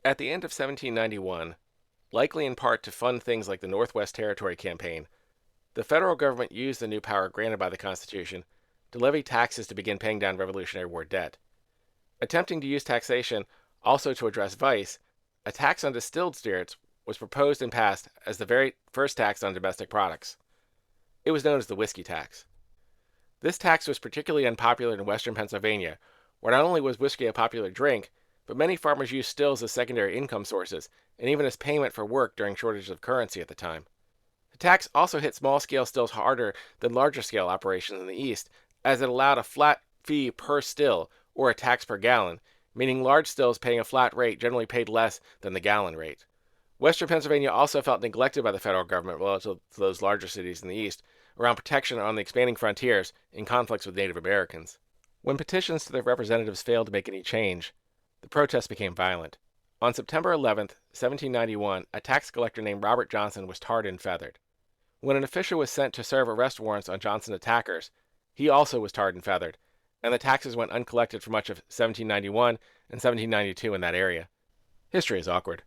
At the end of 1791, likely in part to fund things like the Northwest Territory Campaign, the federal government used the new power granted by the Constitution to levy taxes to begin paying down Revolutionary War debt. Attempting to use taxation also to address vice, a tax on distilled spirits was proposed and passed as the very first tax on domestic products. It was known as the whiskey tax. This tax was particularly unpopular in western Pennsylvania, where not only was whiskey a popular drink, but many farmers used stills as secondary income sources and even as payment for work during shortages of currency at the time. The tax also hit small-scale stills harder than larger-scale operations in the East, as it allowed a flat fee per still, or a tax per gallon, meaning large stills paying a flat rate generally paid less than the gallon rate. Western Pennsylvania also felt neglected by the federal government relative to those larger cities in the East around protection on the expanding frontiers in conflicts with Native Americans. When petitions to their representatives failed to make any change, the protests became violent. On September 11, 1791, a tax collector named Robert Johnson was tarred and feathered. When an official was sent to serve arrest warrants on Johnson's attackers, he also was tarred and feathered, and the taxes went uncollected for much of 1791 and 1792 in that area. History is awkward.